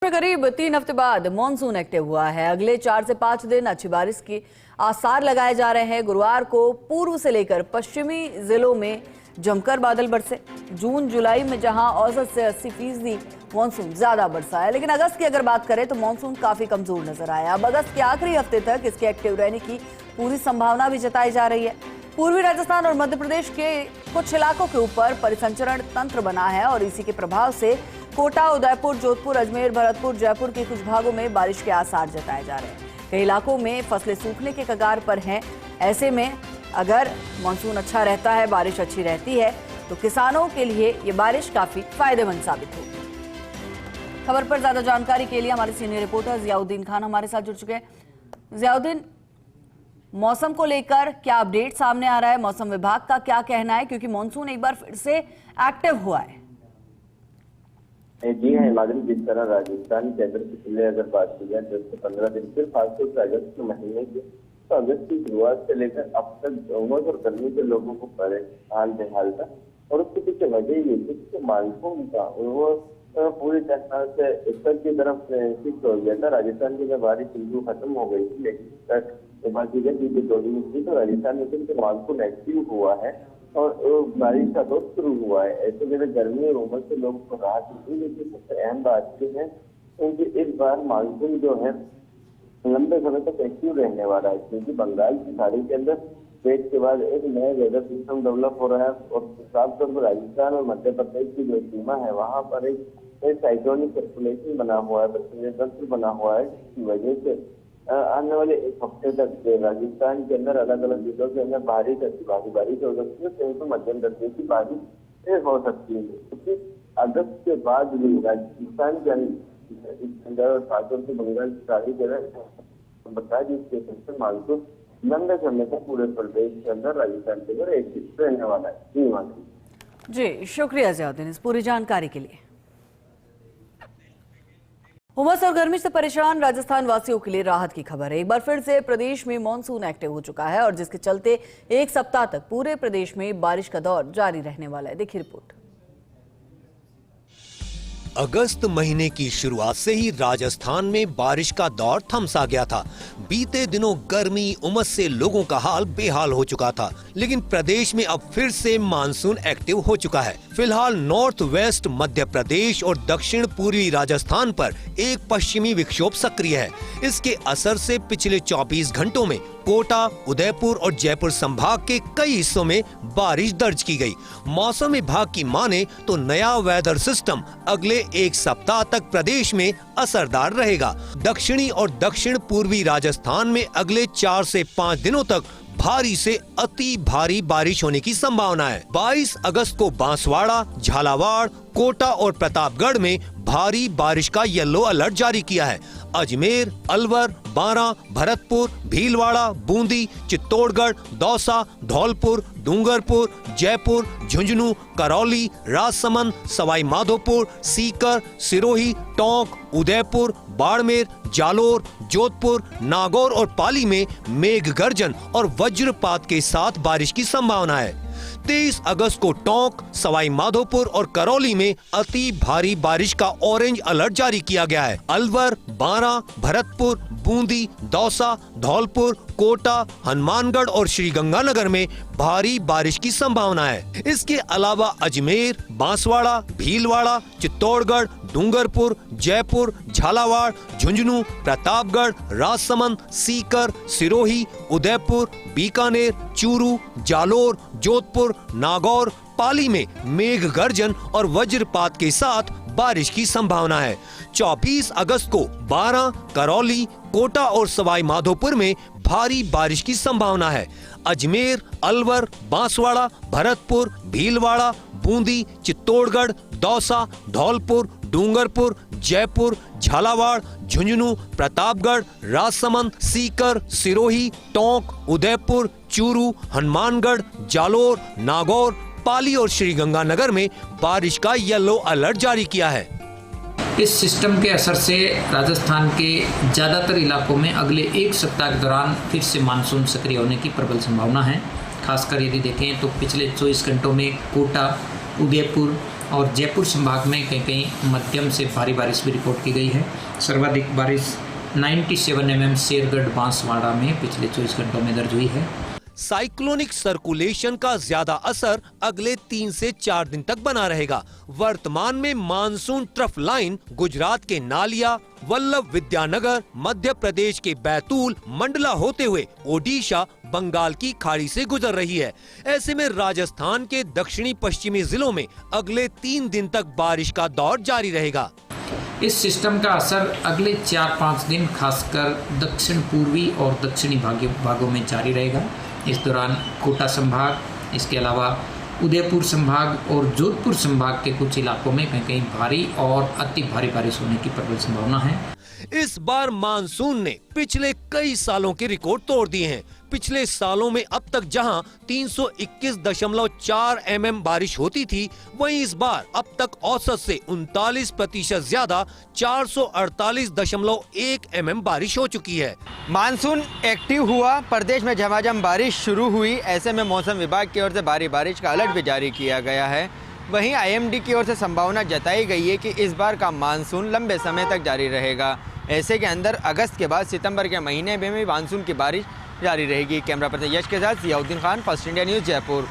में करीब 3 हफ्ते बाद मॉनसून एक्टिव हुआ है। अगले 4 से 5 दिन अच्छी बारिश के आसार लगाए जा रहे हैं। गुरुवार को पूर्व से लेकर पश्चिमी जिलों में जमकर बादल बरसे। जून जुलाई में जहां औसत से 80% मॉनसून ज्यादा बरसा है, लेकिन अगस्त की अगर बात करें तो मॉनसून काफी कमजोर नजर आया। अब अगस्त के आखिरी हफ्ते तक इसके एक्टिव रहने की पूरी संभावना भी जताई जा रही है। पूर्वी राजस्थान और मध्य प्रदेश के कुछ इलाकों के ऊपर परिसंचरण तंत्र बना है और इसी के प्रभाव से कोटा, उदयपुर, जोधपुर, अजमेर, भरतपुर, जयपुर के कुछ भागों में बारिश के आसार जताए जा रहे हैं। कई इलाकों में फसलें सूखने के कगार पर हैं। ऐसे में अगर मानसून अच्छा रहता है, बारिश अच्छी रहती है, तो किसानों के लिए ये बारिश काफी फायदेमंद साबित होगी। खबर पर ज्यादा जानकारी के लिए हमारे सीनियर रिपोर्टर जियाउद्दीन खान हमारे साथ जुड़ चुके हैं। जियाउद्दीन, मौसम को लेकर क्या अपडेट सामने आ रहा है? मौसम विभाग का क्या कहना है, क्योंकि मानसून एक बार फिर से एक्टिव हुआ है? जी हाँ माधुरी, जिस तरह राजस्थान के अगर पिछले अगर बात की जाए 10 से 15 दिन सिर्फ खासतौर से अगस्त के महीने की, तो अगस्त की शुरुआत से लेकर अब तक उमस और गर्मी के लोगों को परेशान बेहाल था। और उसके पीछे वजह ये थी कि मानसून था वो पूरी तरह से उत्तर की तरफ शिफ्ट हो गया था। राजस्थान की जब बारिश बिल्कुल खत्म हो गई थी, लेकिन बात की जाए 2 दिन थी तो राजस्थान में मानसून एक्टिव हुआ है और बारिश का दौर शुरू हुआ है। ऐसे में गर्मी और उमस से लोगों को राहत मिली, लेकिन सबसे अहम बात यह है क्योंकि इस बार मानसून जो है लंबे समय तक एक्टिव रहने वाला है, क्योंकि बंगाल की खाड़ी के अंदर पेट के बाद एक नया वेदर सिस्टम डेवलप हो रहा है और खासतौर पर राजस्थान और मध्य प्रदेश की जो सीमा है वहाँ पर एक साइक्लोनिक सर्कुलेशन बना हुआ है, तंत्र बना हुआ है, जिसकी वजह से आने वाले एक हफ्ते तक राजस्थान के अंदर अलग अलग जिलों के अंदर भारी बारिश हो सकती है, तो मध्यम दर्जे की बारिश हो सकती है। क्योंकि अगस्त के बाद भी राजस्थान के अंदर और खासतौर से बंगाल की खाड़ी के अंदर बता जिसके मानसून लंबे समय तक पूरे प्रदेश के अंदर राजस्थान के अंदर एक रहने वाला है। जी माधुरी। जी शुक्रिया जियाउद्दीन इस पूरी जानकारी के लिए। उमस और गर्मी से परेशान राजस्थान वासियों के लिए राहत की खबर है। एक बार फिर से प्रदेश में मॉनसून एक्टिव हो चुका है और जिसके चलते एक सप्ताह तक पूरे प्रदेश में बारिश का दौर जारी रहने वाला है। देखिए रिपोर्ट। अगस्त महीने की शुरुआत से ही राजस्थान में बारिश का दौर थमसा गया था। बीते दिनों गर्मी, उमस से लोगों का हाल बेहाल हो चुका था, लेकिन प्रदेश में अब फिर से मानसून एक्टिव हो चुका है। फिलहाल नॉर्थ वेस्ट मध्य प्रदेश और दक्षिण पूर्वी राजस्थान पर एक पश्चिमी विक्षोभ सक्रिय है। इसके असर से पिछले 24 घंटों में कोटा, उदयपुर और जयपुर संभाग के कई हिस्सों में बारिश दर्ज की गई। मौसम विभाग की माने तो नया वेदर सिस्टम अगले एक सप्ताह तक प्रदेश में असरदार रहेगा। दक्षिणी और दक्षिण पूर्वी राजस्थान में अगले 4 से 5 दिनों तक भारी से अति भारी बारिश होने की संभावना है। 22 अगस्त को बांसवाड़ा, झालावाड़, कोटा और प्रतापगढ़ में भारी बारिश का येलो अलर्ट जारी किया है। अजमेर, अलवर, बारां, भरतपुर, भीलवाड़ा, बूंदी, चित्तौड़गढ़, दौसा, धौलपुर, डूंगरपुर, जयपुर, झुंझुनू, करौली, राजसमंद, सवाई माधोपुर, सीकर, सिरोही, टोंक, उदयपुर, बाड़मेर, जालोर, जोधपुर, नागौर और पाली में मेघ गर्जन और वज्रपात के साथ बारिश की संभावना है। 23 अगस्त को टोंक, सवाई माधोपुर और करौली में अति भारी बारिश का ऑरेंज अलर्ट जारी किया गया है। अलवर, बारां, भरतपुर, बूंदी, दौसा, धौलपुर, कोटा, हनुमानगढ़ और श्रीगंगानगर में भारी बारिश की संभावना है। इसके अलावा अजमेर, बांसवाड़ा, भीलवाड़ा, चित्तौड़गढ़, डूंगरपुर, जयपुर, झालावाड़, झुंझुनू, प्रतापगढ़, राजसमंद, सीकर, सिरोही, उदयपुर, बीकानेर, चूरू, जालोर, जोधपुर, नागौर, पाली में मेघ गर्जन और वज्रपात के साथ बारिश की संभावना है। 24 अगस्त को बारां, करौली, कोटा और सवाई माधोपुर में भारी बारिश की संभावना है। अजमेर, अलवर, बांसवाड़ा, भरतपुर, भीलवाड़ा, बूंदी, चित्तौड़गढ़, दौसा, धौलपुर, डूंगरपुर, जयपुर, झालावाड़, झुंझुनू, प्रतापगढ़, राजसमंद, सीकर, सिरोही, टोंक, उदयपुर, चूरू, हनुमानगढ़, जालोर, नागौर, पाली और श्रीगंगानगर में बारिश का येलो अलर्ट जारी किया है। इस सिस्टम के असर से राजस्थान के ज़्यादातर इलाकों में अगले एक सप्ताह के दौरान फिर से मानसून सक्रिय होने की प्रबल संभावना है। खासकर यदि देखें तो पिछले 24 घंटों में कोटा, उदयपुर, और जयपुर संभाग में कहीं कहीं मध्यम से भारी बारिश भी रिकॉर्ड की गई है। सर्वाधिक बारिश 97 mm शेरगढ़ बांसवाड़ा में पिछले 24 घंटों में दर्ज हुई है। साइक्लोनिक सर्कुलेशन का ज्यादा असर अगले 3 से 4 दिन तक बना रहेगा। वर्तमान में मानसून ट्रफ लाइन गुजरात के नालिया, वल्लभ विद्यानगर, मध्य प्रदेश के बैतूल, मंडला होते हुए ओडिशा, बंगाल की खाड़ी से गुजर रही है। ऐसे में राजस्थान के दक्षिणी पश्चिमी जिलों में अगले 3 दिन तक बारिश का दौर जारी रहेगा। इस सिस्टम का असर अगले 4-5 दिन खासकर दक्षिण पूर्वी और दक्षिणी भागों में जारी रहेगा। इस दौरान कोटा संभाग, इसके अलावा उदयपुर संभाग और जोधपुर संभाग के कुछ इलाकों में कहीं भारी और अति भारी बारिश होने की प्रबल संभावना है। इस बार मानसून ने पिछले कई सालों के रिकॉर्ड तोड़ दिए हैं। पिछले सालों में अब तक जहां 321.4 mm बारिश होती थी, वहीं इस बार अब तक औसत से 39% ज्यादा 448.1 mm बारिश हो चुकी है। मानसून एक्टिव हुआ, प्रदेश में झमाझम बारिश शुरू हुई। ऐसे में मौसम विभाग की ओर से भारी बारिश का अलर्ट भी जारी किया गया है। वहीं IMD की ओर से संभावना जताई गई है कि इस बार का मानसून लंबे समय तक जारी रहेगा। ऐसे के अंदर अगस्त के बाद सितंबर के महीने में भी मानसून की बारिश जारी रहेगी। कैमरा पर्सन यश के साथ Ziauddin Khan, first India news, Jaipur.